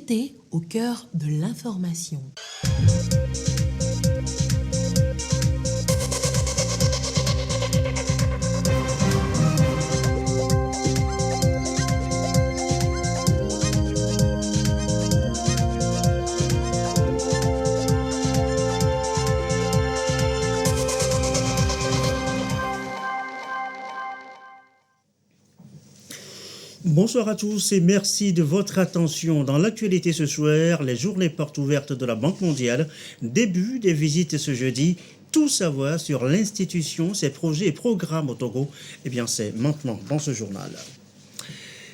Vérité au cœur de l'information. Bonsoir à tous et merci de votre attention. Dans l'actualité ce soir, les journées portes ouvertes de la Banque mondiale, début des visites ce jeudi, tout savoir sur l'institution, ses projets et programmes au Togo, eh bien c'est maintenant dans ce journal.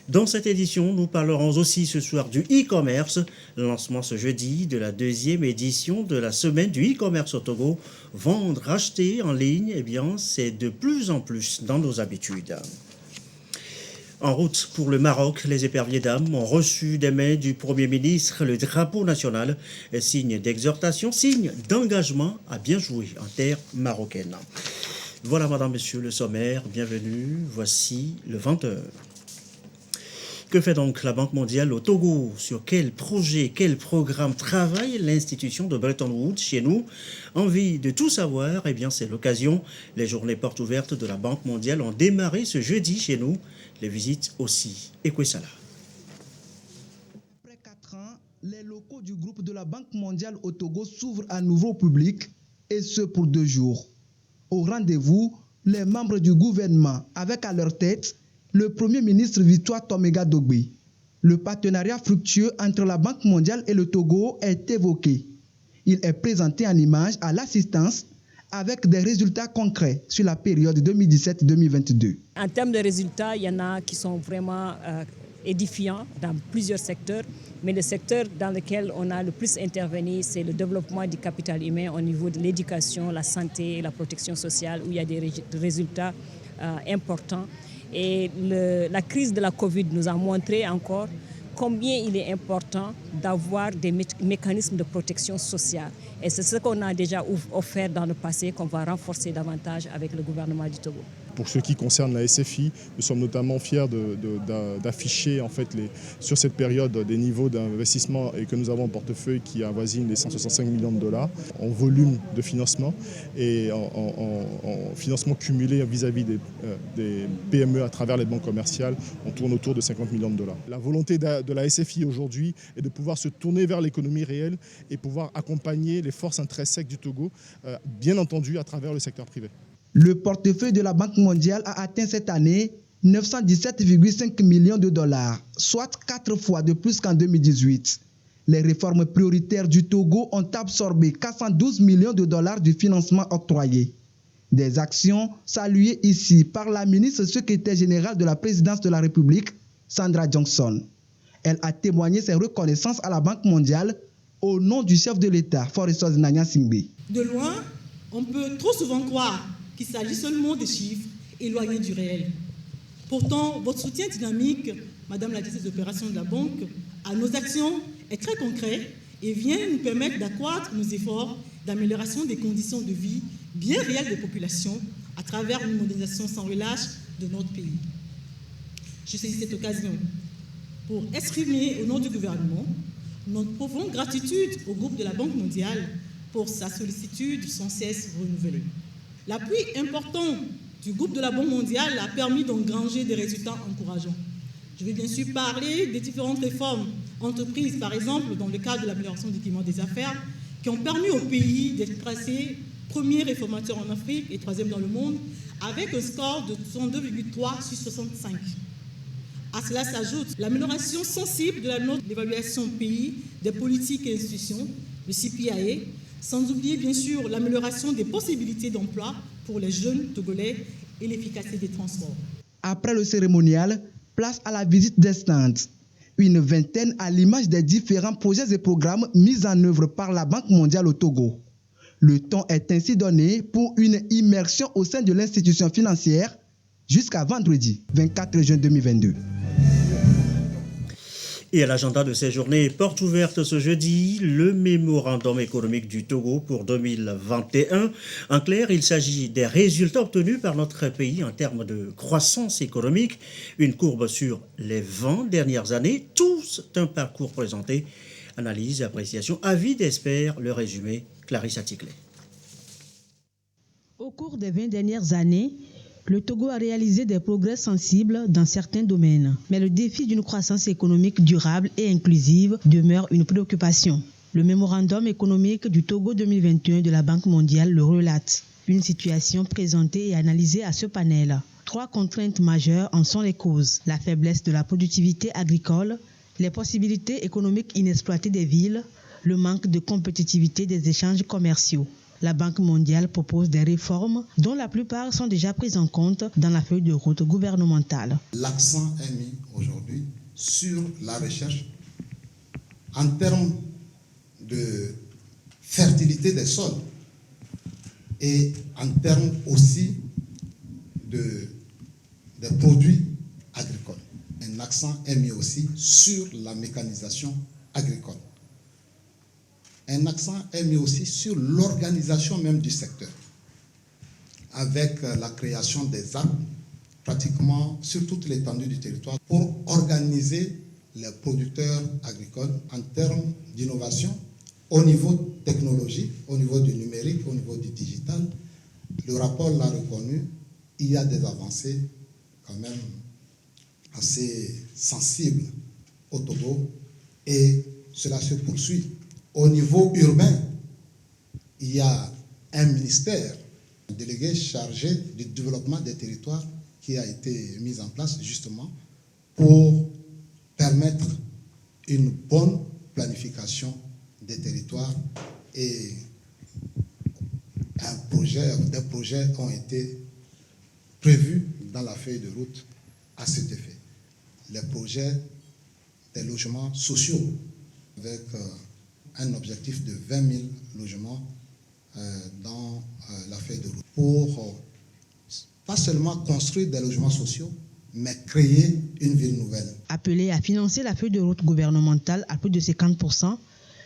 Dans cette édition, nous parlerons aussi ce soir du e-commerce, lancement ce jeudi de la deuxième édition de la semaine du e-commerce au Togo. Vendre, acheter en ligne, eh bien c'est de plus en plus dans nos habitudes. En route pour le Maroc, les éperviers d'âme ont reçu des mains du Premier ministre le drapeau national, signe d'exhortation, signe d'engagement à bien jouer en terre marocaine. Voilà, madame, monsieur, le sommaire. Bienvenue. Voici le 20h. Que fait donc la Banque mondiale au Togo? Sur quel projet, quel programme travaille l'institution de Bretton Woods chez nous? Envie de tout savoir? Eh bien, c'est l'occasion. Les journées portes ouvertes de la Banque mondiale ont démarré ce jeudi chez nous. Les visites aussi. Ekwesala. Après 4 ans, les locaux du groupe de la Banque mondiale au Togo s'ouvrent à nouveau au public, et ce pour 2 jours. Au rendez-vous, les membres du gouvernement, avec à leur tête le Premier ministre Victoire Tomega Dogbe. Le partenariat fructueux entre la Banque mondiale et le Togo est évoqué. Il est présenté en images à l'assistance avec des résultats concrets sur la période 2017-2022. En termes de résultats, il y en a qui sont vraiment édifiants dans plusieurs secteurs, mais le secteur dans lequel on a le plus intervenu, c'est le développement du capital humain au niveau de l'éducation, la santé et la protection sociale, où il y a des résultats importants. Et la crise de la Covid nous a montré encore combien il est important d'avoir des mécanismes de protection sociale. Et c'est ce qu'on a déjà offert dans le passé, qu'on va renforcer davantage avec le gouvernement du Togo. Pour ce qui concerne la SFI, nous sommes notamment fiers d'afficher en fait sur cette période des niveaux d'investissement et que nous avons en portefeuille qui avoisinent les 165 millions de dollars en volume de financement et en financement cumulé vis-à-vis des PME à travers les banques commerciales. On tourne autour de 50 millions de dollars. La volonté de la SFI aujourd'hui est de pouvoir se tourner vers l'économie réelle et pouvoir accompagner les forces intrinsèques du Togo, bien entendu à travers le secteur privé. Le portefeuille de la Banque mondiale a atteint cette année 917,5 millions de dollars, soit 4 fois de plus qu'en 2018. Les réformes prioritaires du Togo ont absorbé 412 millions de dollars du financement octroyé. Des actions saluées ici par la ministre secrétaire générale de la présidence de la République, Sandra Johnson. Elle a témoigné ses reconnaissances à la Banque mondiale au nom du chef de l'État, Forestos Nanya Singbe. De loin, on peut trop souvent croire qu'il s'agit seulement des chiffres éloignés du réel. Pourtant, votre soutien dynamique, Madame la directrice d'opération de la Banque, à nos actions est très concret et vient nous permettre d'accroître nos efforts d'amélioration des conditions de vie bien réelles des populations à travers une modernisation sans relâche de notre pays. Je saisis cette occasion pour exprimer au nom du gouvernement notre profonde gratitude au groupe de la Banque mondiale pour sa sollicitude sans cesse renouvelée. L'appui important du groupe de la Banque mondiale a permis d'engranger des résultats encourageants. Je vais bien sûr parler des différentes réformes entreprises, par exemple dans le cadre de l'amélioration du climat des affaires, qui ont permis au pays d'être classé premier réformateur en Afrique et 3e dans le monde, avec un score de 62,3 sur 65. À cela s'ajoute l'amélioration sensible de la note d'évaluation pays des politiques et institutions, le CPIA, sans oublier bien sûr l'amélioration des possibilités d'emploi pour les jeunes Togolais et l'efficacité des transports. Après le cérémonial, place à la visite des stands. Une vingtaine à l'image des différents projets et programmes mis en œuvre par la Banque mondiale au Togo. Le temps est ainsi donné pour une immersion au sein de l'institution financière jusqu'à vendredi 24 juin 2022. Et à l'agenda de ces journées portes ouvertes ce jeudi, le mémorandum économique du Togo pour 2021. En clair, il s'agit des résultats obtenus par notre pays en termes de croissance économique, une courbe sur les 20 dernières années, tout un parcours présenté. Analyse, appréciation, avis d'experts, le résumé, Clarisse Aticlé. Au cours des 20 dernières années, le Togo a réalisé des progrès sensibles dans certains domaines. Mais le défi d'une croissance économique durable et inclusive demeure une préoccupation. Le mémorandum économique du Togo 2021 de la Banque mondiale le relate. Une situation présentée et analysée à ce panel. 3 contraintes majeures en sont les causes. La faiblesse de la productivité agricole, les possibilités économiques inexploitées des villes, le manque de compétitivité des échanges commerciaux. La Banque mondiale propose des réformes dont la plupart sont déjà prises en compte dans la feuille de route gouvernementale. L'accent est mis aujourd'hui sur la recherche en termes de fertilité des sols et en termes aussi des produits agricoles. Un accent est mis aussi sur la mécanisation agricole. Un accent est mis aussi sur l'organisation même du secteur, avec la création des arbres pratiquement sur toute l'étendue du territoire pour organiser les producteurs agricoles en termes d'innovation au niveau technologique, au niveau du numérique, au niveau du digital. Le rapport l'a reconnu, il y a des avancées quand même assez sensibles au Togo et cela se poursuit. Au niveau urbain, il y a un ministère délégué chargé du développement des territoires qui a été mis en place justement pour permettre une bonne planification des territoires et des projets ont été prévus dans la feuille de route à cet effet. Les projets des logements sociaux avec un objectif de 20 000 logements dans la feuille de route pour pas seulement construire des logements sociaux, mais créer une ville nouvelle. Appelé à financer la feuille de route gouvernementale à plus de 50%,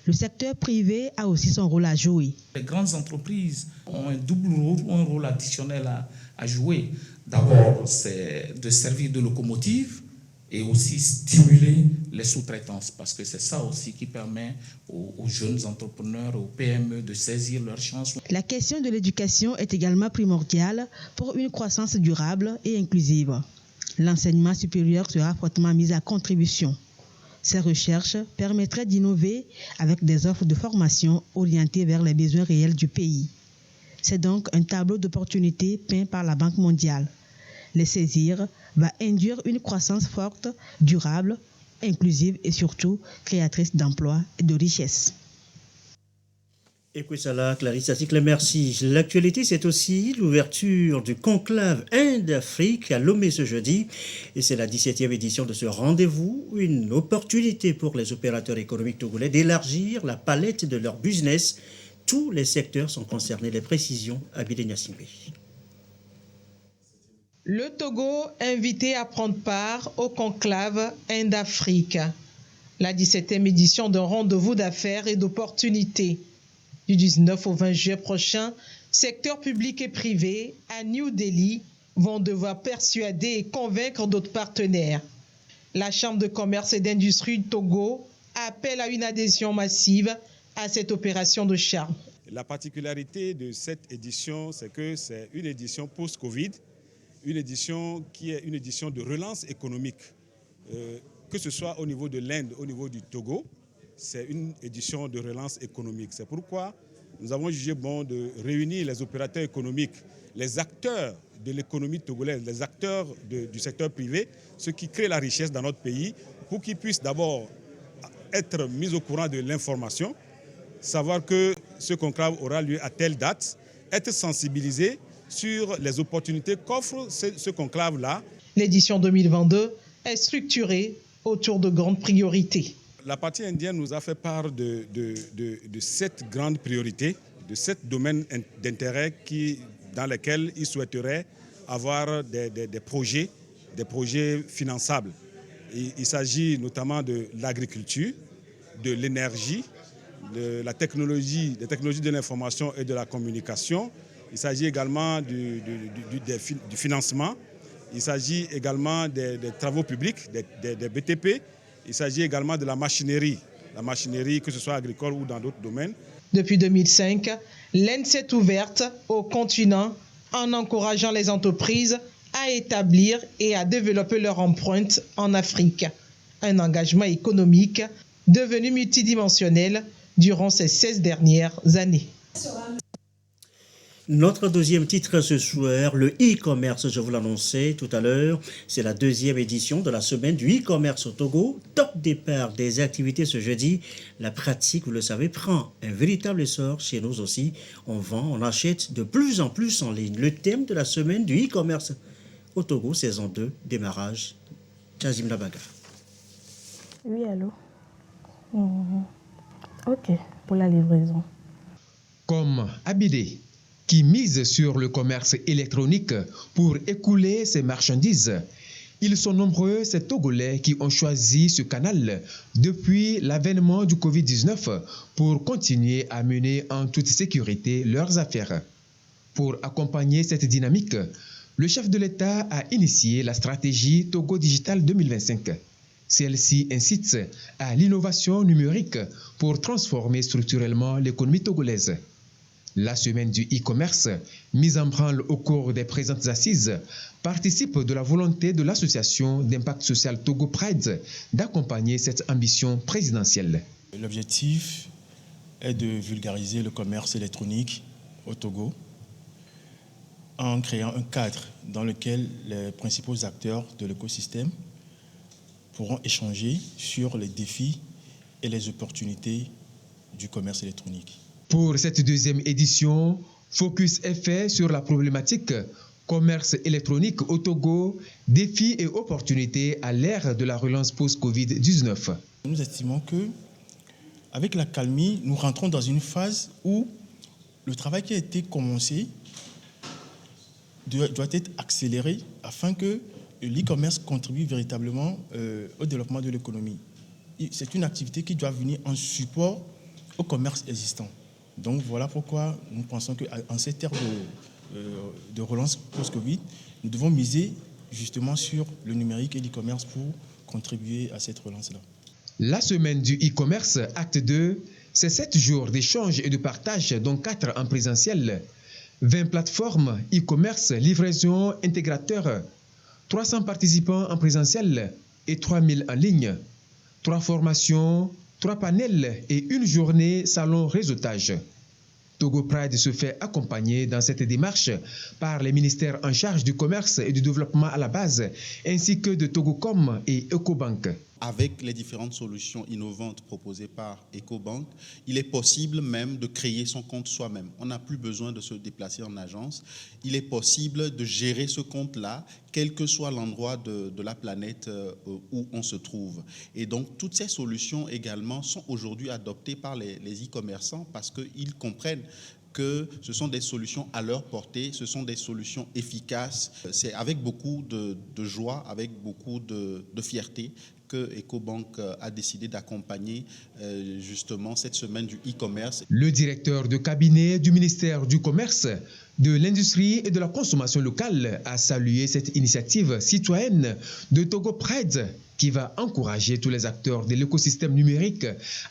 le secteur privé a aussi son rôle à jouer. Les grandes entreprises ont un double rôle, un rôle additionnel à jouer. D'abord, c'est de servir de locomotive et aussi stimuler les sous-traitances, parce que c'est ça aussi qui permet aux jeunes entrepreneurs, aux PME de saisir leurs chances. La question de l'éducation est également primordiale pour une croissance durable et inclusive. L'enseignement supérieur sera fortement mis à contribution. Ces recherches permettraient d'innover avec des offres de formation orientées vers les besoins réels du pays. C'est donc un tableau d'opportunités peint par la Banque mondiale. Les saisir va induire une croissance forte, durable, inclusive et surtout créatrice d'emplois et de richesses. Écoute ça là, Clarisse Aticlé, merci. L'actualité, c'est aussi l'ouverture du conclave Inde-Afrique à Lomé ce jeudi. Et c'est la 17e édition de ce rendez-vous, une opportunité pour les opérateurs économiques togolais d'élargir la palette de leur business. Tous les secteurs sont concernés. Les précisions, Abidé Niassingbe. Le Togo invité à prendre part au conclave Inde-Afrique, la 17e édition d'un rendez-vous d'affaires et d'opportunités. Du 19 au 20 juillet prochain, secteur public et privé à New Delhi vont devoir persuader et convaincre d'autres partenaires. La Chambre de commerce et d'industrie du Togo appelle à une adhésion massive à cette opération de charme. La particularité de cette édition, c'est que c'est une édition post-Covid, une édition qui est une édition de relance économique. Que ce soit au niveau de l'Inde, au niveau du Togo, c'est une édition de relance économique. C'est pourquoi nous avons jugé bon de réunir les opérateurs économiques, les acteurs de l'économie togolaise, les acteurs du secteur privé, ceux qui créent la richesse dans notre pays, pour qu'ils puissent d'abord être mis au courant de l'information, savoir que ce conclave aura lieu à telle date, être sensibilisés sur les opportunités qu'offre ce conclave-là. L'édition 2022 est structurée autour de grandes priorités. La partie indienne nous a fait part de 7 grandes priorités, de 7 domaines d'intérêt dans lesquels ils souhaiteraient avoir des projets finançables. Il s'agit notamment de l'agriculture, de l'énergie, de la technologie, des technologies de l'information et de la communication. Il s'agit également du financement. Il s'agit également des travaux publics, des BTP. Il s'agit également de la machinerie, que ce soit agricole ou dans d'autres domaines. Depuis 2005, l'Inde s'est ouverte au continent en encourageant les entreprises à établir et à développer leur empreinte en Afrique. Un engagement économique devenu multidimensionnel durant ces 16 dernières années. Notre deuxième titre ce soir, le e-commerce, je vous l'annonçais tout à l'heure, c'est la deuxième édition de la semaine du e-commerce au Togo. Top départ des activités ce jeudi. La pratique, vous le savez, prend un véritable essor chez nous aussi. On vend, on achète de plus en plus en ligne. Le thème de la semaine du e-commerce au Togo, saison 2, démarrage. Chazim Labaga. Oui, allô. Ok, pour la livraison. Comme Abidé, qui mise sur le commerce électronique pour écouler ses marchandises. Ils sont nombreux, ces Togolais, qui ont choisi ce canal depuis l'avènement du Covid-19 pour continuer à mener en toute sécurité leurs affaires. Pour accompagner cette dynamique, le chef de l'État a initié la stratégie Togo Digital 2025. Celle-ci incite à l'innovation numérique pour transformer structurellement l'économie togolaise. La semaine du e-commerce, mise en branle au cours des présentes assises, participe de la volonté de l'association d'impact social Togo Pride d'accompagner cette ambition présidentielle. L'objectif est de vulgariser le commerce électronique au Togo en créant un cadre dans lequel les principaux acteurs de l'écosystème pourront échanger sur les défis et les opportunités du commerce électronique. Pour cette deuxième édition, focus est fait sur la problématique commerce électronique au Togo, défis et opportunités à l'ère de la relance post-Covid-19. Nous estimons que, avec la calmie, nous rentrons dans une phase où le travail qui a été commencé doit être accéléré afin que l'e-commerce contribue véritablement au développement de l'économie. C'est une activité qui doit venir en support au commerce existant. Donc voilà pourquoi nous pensons qu'en cette ère de relance post-Covid, nous devons miser justement sur le numérique et l'e-commerce pour contribuer à cette relance-là. La semaine du e-commerce, acte 2, c'est 7 jours d'échange et de partage, dont 4 en présentiel, 20 plateformes e-commerce, livraison, intégrateurs, 300 participants en présentiel et 3000 en ligne, 3 formations, 3 panels et une journée salon réseautage. Togo Pride se fait accompagner dans cette démarche par les ministères en charge du commerce et du développement à la base, ainsi que de Togocom et Ecobank. Avec les différentes solutions innovantes proposées par Ecobank, il est possible même de créer son compte soi-même. On n'a plus besoin de se déplacer en agence. Il est possible de gérer ce compte-là, quel que soit l'endroit de la planète où on se trouve. Et donc, toutes ces solutions également sont aujourd'hui adoptées par les e-commerçants parce qu'ils comprennent que ce sont des solutions à leur portée, ce sont des solutions efficaces. C'est avec beaucoup de joie, avec beaucoup de fierté que Ecobank a décidé d'accompagner justement cette semaine du e-commerce. Le directeur de cabinet du ministère du Commerce, de l'Industrie et de la Consommation locale a salué cette initiative citoyenne de Togo Pride qui va encourager tous les acteurs de l'écosystème numérique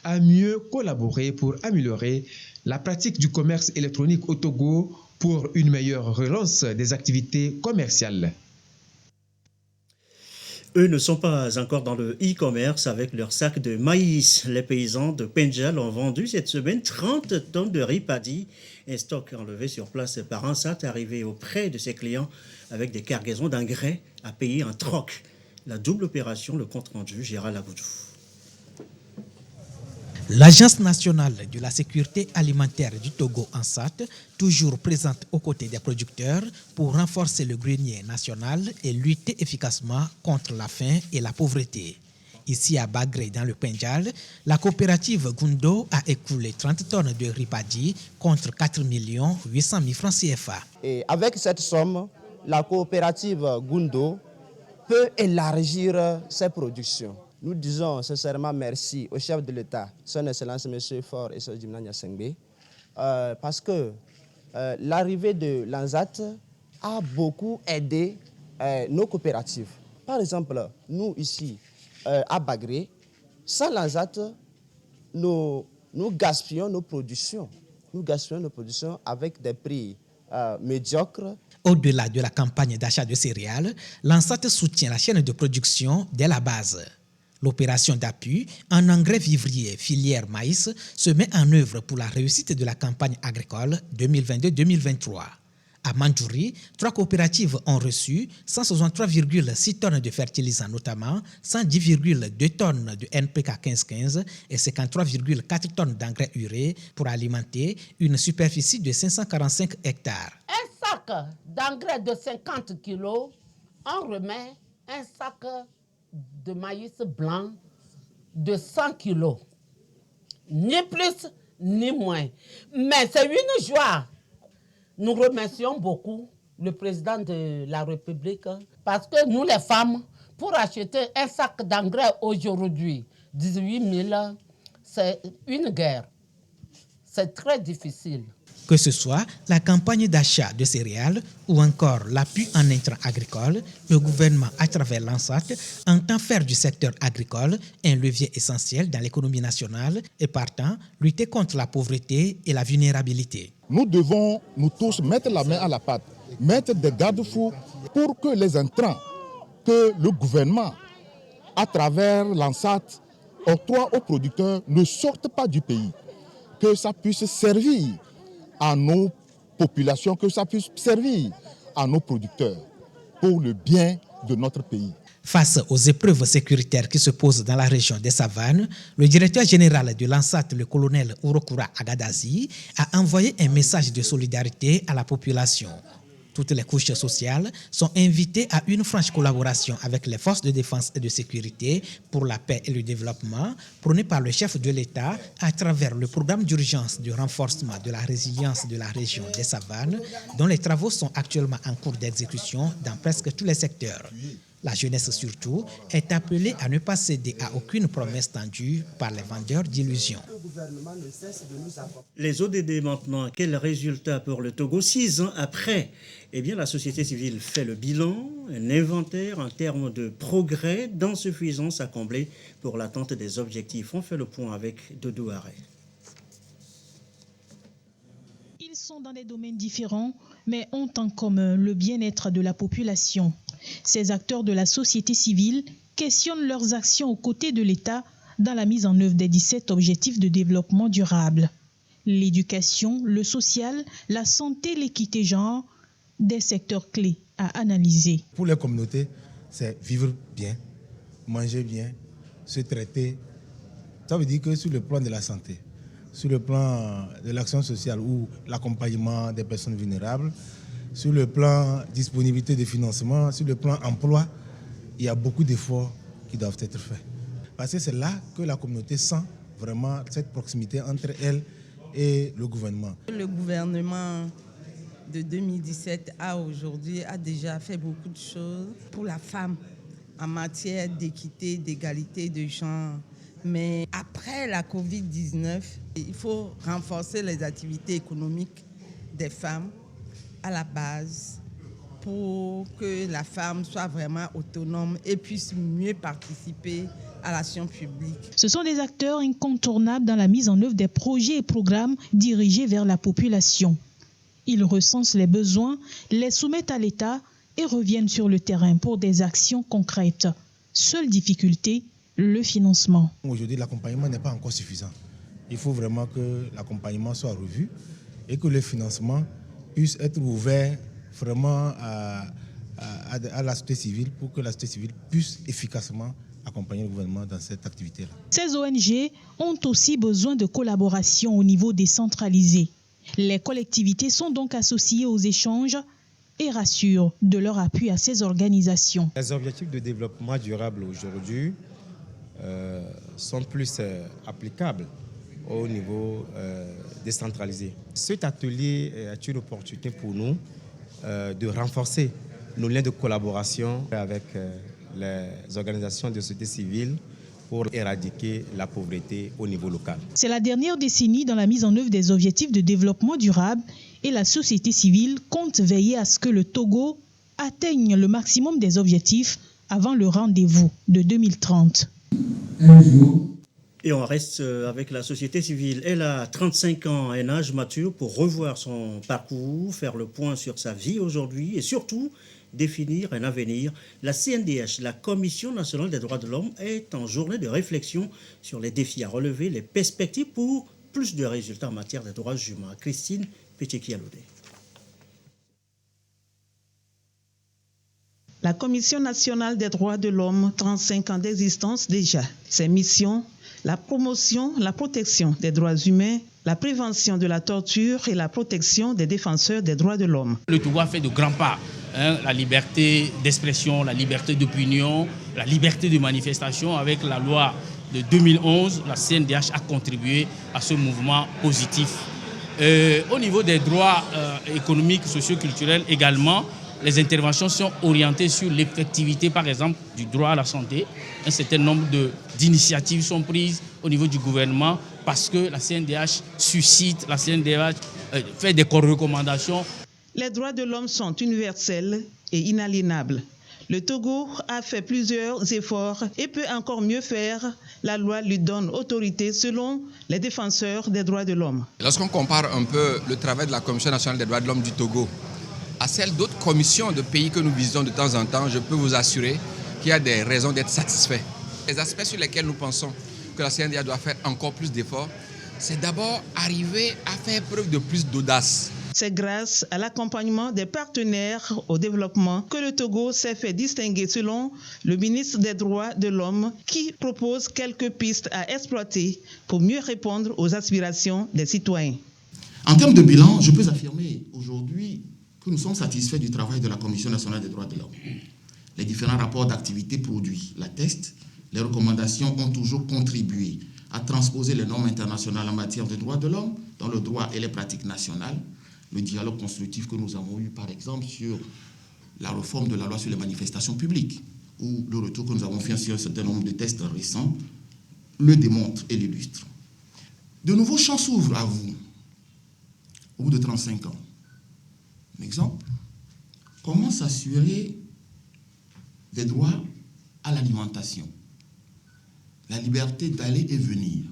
à mieux collaborer pour améliorer la pratique du commerce électronique au Togo pour une meilleure relance des activités commerciales. Eux ne sont pas encore dans le e-commerce avec leur sac de maïs. Les paysans de Penjal ont vendu cette semaine 30 tonnes de riz paddy, un stock enlevé sur place par Ansat arrivé auprès de ses clients avec des cargaisons d'engrais à payer en troc. La double opération, le compte rendu, Gérald Agoudou. L'Agence nationale de la sécurité alimentaire du Togo, ANSAT, toujours présente aux côtés des producteurs pour renforcer le grenier national et lutter efficacement contre la faim et la pauvreté. Ici à Bagré, dans le Penjal, la coopérative Gundo a écoulé 30 tonnes de riz paddy contre 4 800 000 francs CFA. Et avec cette somme, la coopérative Gundo peut élargir ses productions. Nous disons sincèrement merci au chef de l'État, son Excellence M. Faure et Sir Djimena Niassingbe, parce que l'arrivée de l'ANSAT a beaucoup aidé nos coopératives. Par exemple, nous ici à Bagré, sans l'ANSAT, nous gaspillons nos productions. Nous gaspillons nos productions avec des prix médiocres. Au-delà de la campagne d'achat de céréales, l'ANSAT soutient la chaîne de production dès la base. L'opération d'appui en engrais vivrier filière maïs se met en œuvre pour la réussite de la campagne agricole 2022-2023. À Mandjouri, 3 coopératives ont reçu 163,6 tonnes de fertilisants, notamment 110,2 tonnes de NPK 1515 et 53,4 tonnes d'engrais urée pour alimenter une superficie de 545 hectares. Un sac d'engrais de 50 kg, on remet un sac de maïs blanc de 100 kg. Ni plus, ni moins. Mais c'est une joie. Nous remercions beaucoup le président de la République parce que nous, les femmes, pour acheter un sac d'engrais aujourd'hui, 18 000, c'est une guerre. C'est très difficile. Que ce soit la campagne d'achat de céréales ou encore l'appui en intrants agricoles, le gouvernement, à travers l'ANSAT, entend faire du secteur agricole un levier essentiel dans l'économie nationale et partant lutter contre la pauvreté et la vulnérabilité. Nous devons, nous tous, mettre la main à la pâte, mettre des garde-fous pour que les intrants que le gouvernement, à travers l'ANSAT, octroie aux producteurs ne sortent pas du pays, que ça puisse servir à nos populations, que ça puisse servir à nos producteurs pour le bien de notre pays. Face aux épreuves sécuritaires qui se posent dans la région des Savanes, le directeur général de l'ANSAT, le colonel Urokura Agadazi, a envoyé un message de solidarité à la population. Toutes les couches sociales sont invitées à une franche collaboration avec les forces de défense et de sécurité pour la paix et le développement, prôné par le chef de l'État à travers le programme d'urgence de renforcement de la résilience de la région des Savanes, dont les travaux sont actuellement en cours d'exécution dans presque tous les secteurs. La jeunesse surtout est appelée à ne pas céder à aucune promesse tendue par les vendeurs d'illusions. Les ODD maintenant, quel résultat pour le Togo 6 ans après? Eh bien, la société civile fait le bilan, un inventaire en termes de progrès, d'insuffisance à combler pour l'atteinte des objectifs. On fait le point avec Dodo Aré. Ils sont dans des domaines différents, mais ont en commun le bien-être de la population. Ces acteurs de la société civile questionnent leurs actions aux côtés de l'État dans la mise en œuvre des 17 objectifs de développement durable. L'éducation, le social, la santé, l'équité genre, des secteurs clés à analyser. Pour les communautés, c'est vivre bien, manger bien, se traiter. Ça veut dire que sur le plan de la santé, sur le plan de l'action sociale ou l'accompagnement des personnes vulnérables, sur le plan disponibilité de financement, sur le plan emploi, il y a beaucoup d'efforts qui doivent être faits. Parce que c'est là que la communauté sent vraiment cette proximité entre elle et le gouvernement. Le gouvernement de 2017 à aujourd'hui a déjà fait beaucoup de choses pour la femme en matière d'équité, d'égalité de genre. Mais après la Covid-19, il faut renforcer les activités économiques des femmes à la base pour que la femme soit vraiment autonome et puisse mieux participer à l'action publique. Ce sont des acteurs incontournables dans la mise en œuvre des projets et programmes dirigés vers la population. Ils recensent les besoins, les soumettent à l'État et reviennent sur le terrain pour des actions concrètes. Seule difficulté, le financement. Aujourd'hui, l'accompagnement n'est pas encore suffisant. Il faut vraiment que l'accompagnement soit revu et que le financement puisse être ouvert vraiment à la société civile pour que la société civile puisse efficacement accompagner le gouvernement dans cette activité-là. Ces ONG ont aussi besoin de collaboration au niveau décentralisé. Les collectivités sont donc associées aux échanges et rassurent de leur appui à ces organisations. Les objectifs de développement durable aujourd'hui sont plus applicables au niveau décentralisé. Cet atelier est une opportunité pour nous de renforcer nos liens de collaboration avec les organisations de société civile pour éradiquer la pauvreté au niveau local. C'est la dernière décennie dans la mise en œuvre des objectifs de développement durable et la société civile compte veiller à ce que le Togo atteigne le maximum des objectifs avant le rendez-vous de 2030. Et on reste avec la société civile. Elle a 35 ans, un âge mature pour revoir son parcours, faire le point sur sa vie aujourd'hui et surtout définir un avenir. La CNDH, la Commission nationale des droits de l'homme, est en journée de réflexion sur les défis à relever, les perspectives pour plus de résultats en matière des droits humains. Christine Pétikialoudé. La Commission nationale des droits de l'homme, 35 ans d'existence déjà. Ses missions, la promotion, la protection des droits humains, la prévention de la torture et la protection des défenseurs des droits de l'homme. Le Togo a fait de grands pas. La liberté d'expression, la liberté d'opinion, la liberté de manifestation. Avec la loi de 2011, la CNDH a contribué à ce mouvement positif. Au niveau des droits économiques, socioculturels également, les interventions sont orientées sur l'effectivité, par exemple, du droit à la santé. Un certain nombre d'initiatives sont prises au niveau du gouvernement parce que la CNDH suscite, la CNDH fait des recommandations. Les droits de l'homme sont universels et inaliénables. Le Togo a fait plusieurs efforts et peut encore mieux faire. La loi lui donne autorité selon les défenseurs des droits de l'homme. Lorsqu'on compare un peu le travail de la Commission nationale des droits de l'homme du Togo à celle d'autres commissions de pays que nous visitons de temps en temps, je peux vous assurer qu'il y a des raisons d'être satisfait. Les aspects sur lesquels nous pensons que la CNDH doit faire encore plus d'efforts, c'est d'abord arriver à faire preuve de plus d'audace. C'est grâce à l'accompagnement des partenaires au développement que le Togo s'est fait distinguer selon le ministre des Droits de l'Homme qui propose quelques pistes à exploiter pour mieux répondre aux aspirations des citoyens. En termes de bilan, je peux affirmer aujourd'hui que nous sommes satisfaits du travail de la Commission nationale des droits de l'homme. Les différents rapports d'activité produits l'attestent. Les recommandations ont toujours contribué à transposer les normes internationales en matière de droits de l'homme dans le droit et les pratiques nationales. Le dialogue constructif que nous avons eu, par exemple, sur la réforme de la loi sur les manifestations publiques, ou le retour que nous avons fait sur un certain nombre de tests récents, le démontre et l'illustre. De nouveaux champs s'ouvrent à vous, au bout de 35 ans. Un exemple, comment s'assurer des droits à l'alimentation, la liberté d'aller et venir,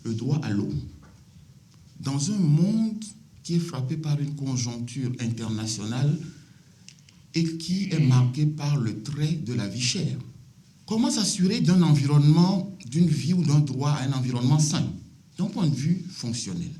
le droit à l'eau, dans un monde qui est frappé par une conjoncture internationale et qui est marqué par le trait de la vie chère. Comment s'assurer d'un environnement, d'une vie ou d'un droit à un environnement sain, d'un point de vue fonctionnel?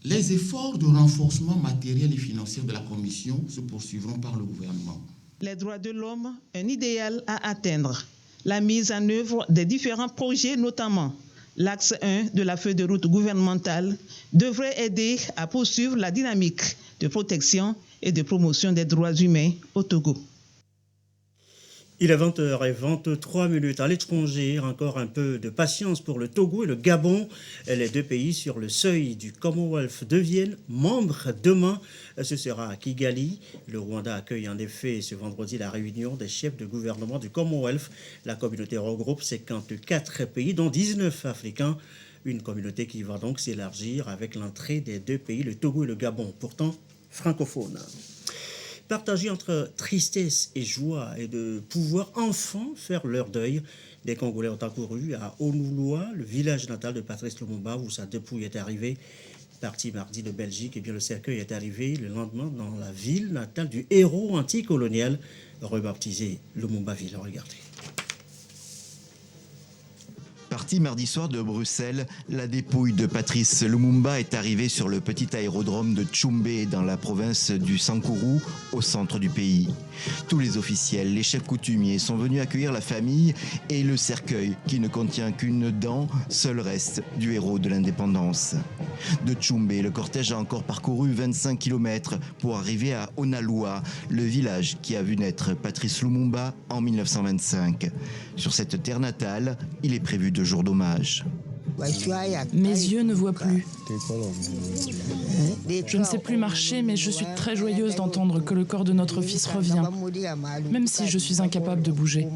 Les efforts de renforcement matériel et financier de la Commission se poursuivront par le gouvernement. Les droits de l'homme, un idéal à atteindre. La mise en œuvre des différents projets, notamment l'axe 1 de la feuille de route gouvernementale, devrait aider à poursuivre la dynamique de protection et de promotion des droits humains au Togo. Il est 20h23 à l'étranger. Encore un peu de patience pour le Togo et le Gabon. Les deux pays sur le seuil du Commonwealth deviennent membres demain. Ce sera à Kigali. Le Rwanda accueille en effet ce vendredi la réunion des chefs de gouvernement du Commonwealth. La communauté regroupe 54 pays, dont 19 africains. Une communauté qui va donc s'élargir avec l'entrée des deux pays, le Togo et le Gabon, pourtant francophones. Partagé entre tristesse et joie et de pouvoir enfin faire leur deuil. Des Congolais ont accouru à Onouloa, le village natal de Patrice Lumumba, où sa dépouille est arrivée. Parti mardi de Belgique, et bien le cercueil est arrivé le lendemain dans la ville natale du héros anticolonial, rebaptisé Lumumba-ville. Regardez. Parti mardi soir de Bruxelles, la dépouille de Patrice Lumumba est arrivée sur le petit aérodrome de Tchoumbé dans la province du Sankourou, au centre du pays. Tous les officiels, les chefs coutumiers sont venus accueillir la famille et le cercueil qui ne contient qu'une dent, seul reste du héros de l'indépendance. De Tchoumbé, le cortège a encore parcouru 25 km pour arriver à Onaloa, le village qui a vu naître Patrice Lumumba en 1925. Sur cette terre natale, il est prévu 2 jours d'hommage. Mes yeux ne voient plus. Je ne sais plus marcher, mais je suis très joyeuse d'entendre que le corps de notre fils revient, même si je suis incapable de bouger.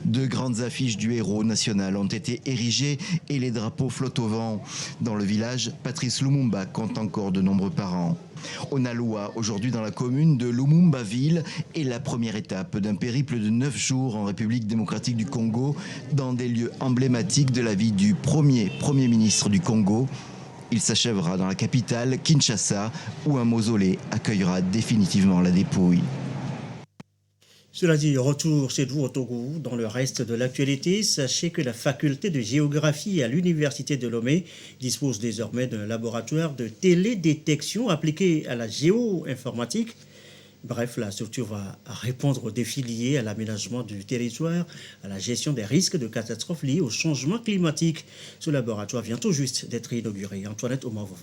De grandes affiches du héros national ont été érigées et les drapeaux flottent au vent. Dans le village, Patrice Lumumba compte encore de nombreux parents. Onaloa, aujourd'hui dans la commune de Lumumba-Ville, est la première étape d'un périple de 9 jours en République démocratique du Congo, dans des lieux emblématiques de la vie du premier ministre du Congo. Il s'achèvera dans la capitale, Kinshasa, où un mausolée accueillera définitivement la dépouille. Cela dit, retour chez vous au Togo. Dans le reste de l'actualité, sachez que la faculté de géographie à l'université de Lomé dispose désormais d'un laboratoire de télédétection appliqué à la géo-informatique. Bref, la structure va répondre aux défis liés à l'aménagement du territoire, à la gestion des risques de catastrophes liés au changement climatique. Ce laboratoire vient tout juste d'être inauguré. Antoinette Omavovo.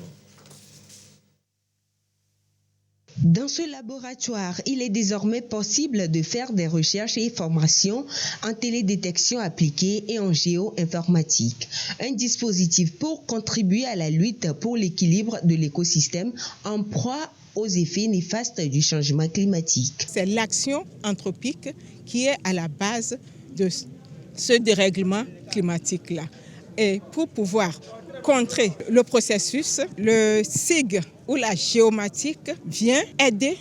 Dans ce laboratoire, il est désormais possible de faire des recherches et formations en télédétection appliquée et en géo-informatique. Un dispositif pour contribuer à la lutte pour l'équilibre de l'écosystème en proie aux effets néfastes du changement climatique. C'est l'action anthropique qui est à la base de ce dérèglement climatique-là. Et pour pouvoir contrer le processus, le SIG ou la géomatique vient aider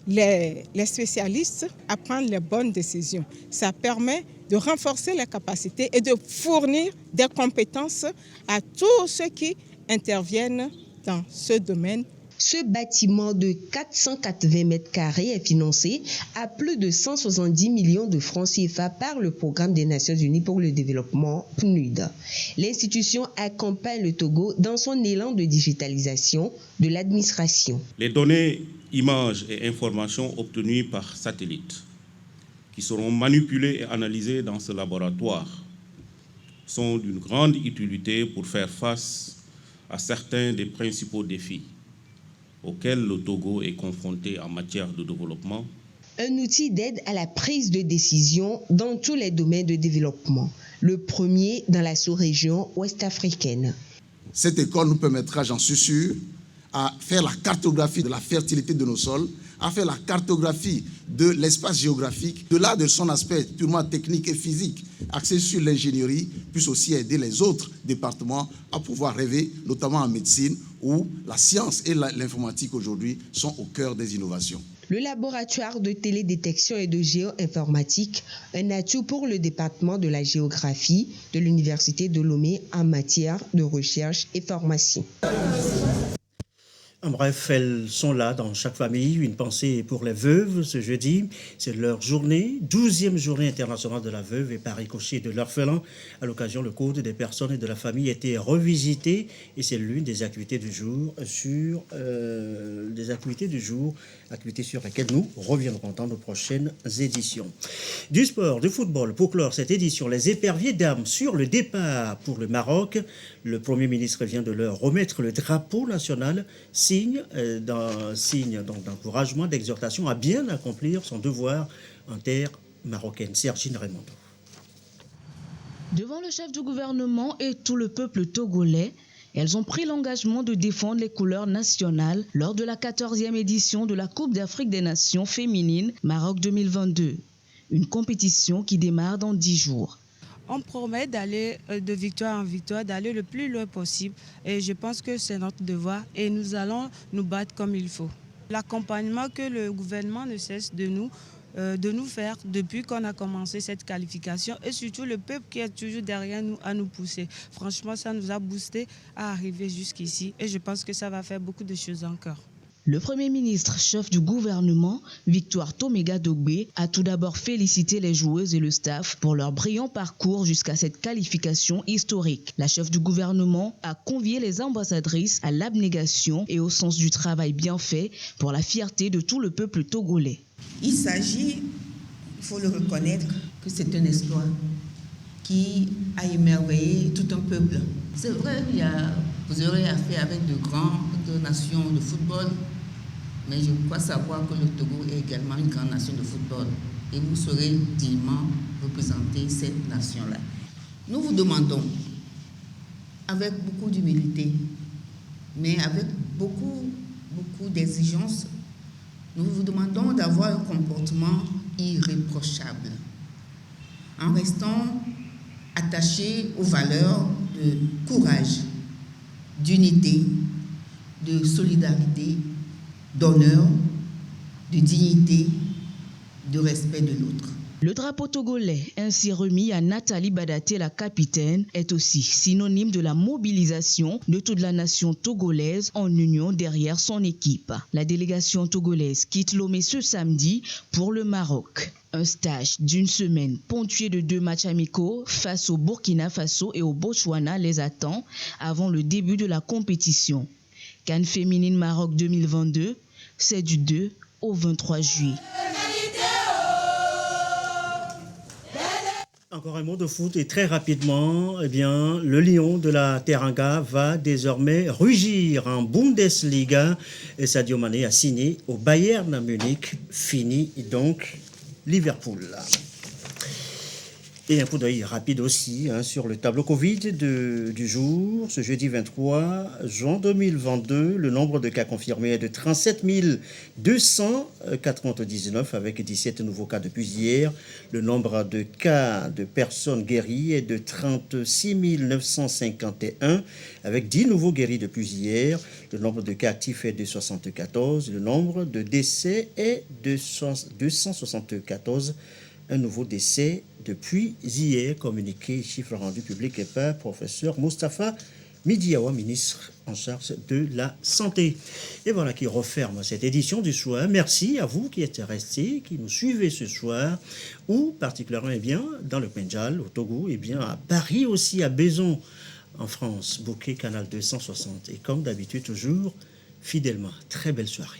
les spécialistes à prendre les bonnes décisions. Ça permet de renforcer les capacités et de fournir des compétences à tous ceux qui interviennent dans ce domaine. Ce bâtiment de 480 mètres carrés est financé à plus de 170 millions de francs CFA par le Programme des Nations Unies pour le développement PNUD. L'institution accompagne le Togo dans son élan de digitalisation de l'administration. Les données, images et informations obtenues par satellite qui seront manipulées et analysées dans ce laboratoire sont d'une grande utilité pour faire face à certains des principaux défis auxquels le Togo est confronté en matière de développement. Un outil d'aide à la prise de décision dans tous les domaines de développement. Le premier dans la sous-région ouest-africaine. Cette école nous permettra, j'en suis sûr, à faire la cartographie de la fertilité de nos sols, à faire la cartographie de l'espace géographique, de-là de son aspect purement technique et physique, axé sur l'ingénierie, puisse aussi aider les autres départements à pouvoir rêver, notamment en médecine, où la science et l'informatique aujourd'hui sont au cœur des innovations. Le laboratoire de télédétection et de géo-informatique, un atout pour le département de la géographie de l'Université de Lomé en matière de recherche et formation. En bref, elles sont là dans chaque famille. Une pensée pour les veuves ce jeudi. C'est leur journée, 12e journée internationale de la veuve et par ricochet de l'orphelin. À l'occasion, le code des personnes et de la famille a été revisité et c'est l'une des activités du jour activités sur lesquelles nous reviendrons dans nos prochaines éditions. Du sport, du football, pour clore cette édition, les éperviers dames sur le départ pour le Maroc. Le Premier ministre vient de leur remettre le drapeau national, signe d'encouragement, d'exhortation à bien accomplir son devoir en terre marocaine. Sergine Raymond. Devant le chef du gouvernement et tout le peuple togolais, elles ont pris l'engagement de défendre les couleurs nationales lors de la 14e édition de la Coupe d'Afrique des Nations féminines Maroc 2022. Une compétition qui démarre dans 10 jours. On promet d'aller de victoire en victoire, d'aller le plus loin possible. Et je pense que c'est notre devoir et nous allons nous battre comme il faut. L'accompagnement que le gouvernement ne cesse de nous faire depuis qu'on a commencé cette qualification et surtout le peuple qui est toujours derrière nous à nous pousser. Franchement, ça nous a boosté à arriver jusqu'ici et je pense que ça va faire beaucoup de choses encore. Le Premier ministre, chef du gouvernement, Victoire Toméga Dogbe, a tout d'abord félicité les joueuses et le staff pour leur brillant parcours jusqu'à cette qualification historique. La chef du gouvernement a convié les ambassadrices à l'abnégation et au sens du travail bien fait pour la fierté de tout le peuple togolais. Il s'agit, il faut le reconnaître, que c'est un exploit qui a émerveillé tout un peuple. C'est vrai, vous aurez affaire avec de grandes nations de football, mais je crois savoir que le Togo est également une grande nation de football et vous saurez dignement représenter cette nation-là. Nous vous demandons, avec beaucoup d'humilité, mais avec beaucoup d'exigences. Nous vous demandons d'avoir un comportement irréprochable, en restant attachés aux valeurs de courage, d'unité, de solidarité, d'honneur, de dignité, de respect de l'autre. Le drapeau togolais, ainsi remis à Nathalie Badaté, la capitaine, est aussi synonyme de la mobilisation de toute la nation togolaise en union derrière son équipe. La délégation togolaise quitte Lomé ce samedi pour le Maroc. Un stage d'une semaine ponctué de 2 matchs amicaux face au Burkina Faso et au Botswana les attend avant le début de la compétition. CAN féminine Maroc 2022, c'est du 2 au 23 juillet. Encore un mot de foot et très rapidement, le Lion de la Teranga va désormais rugir en Bundesliga et Sadio Mané a signé au Bayern Munich, fini donc Liverpool. Et un coup d'œil rapide aussi sur le tableau Covid du jour. Ce jeudi 23 juin 2022, le nombre de cas confirmés est de 37 299 avec 17 nouveaux cas depuis hier. Le nombre de cas de personnes guéries est de 36 951 avec 10 nouveaux guéris depuis hier. Le nombre de cas actifs est de 74. Le nombre de décès est de 274. Un nouveau décès depuis hier, communiqué, chiffre rendu public par professeur Moustapha Midiawa, ministre en charge de la Santé. Et voilà qui referme cette édition du soir. Merci à vous qui êtes restés, qui nous suivez ce soir, ou particulièrement dans le Pendjal, au Togo, à Paris aussi, à Bézon, en France, Bouquet, Canal 260. Et comme d'habitude, toujours fidèlement. Très belle soirée.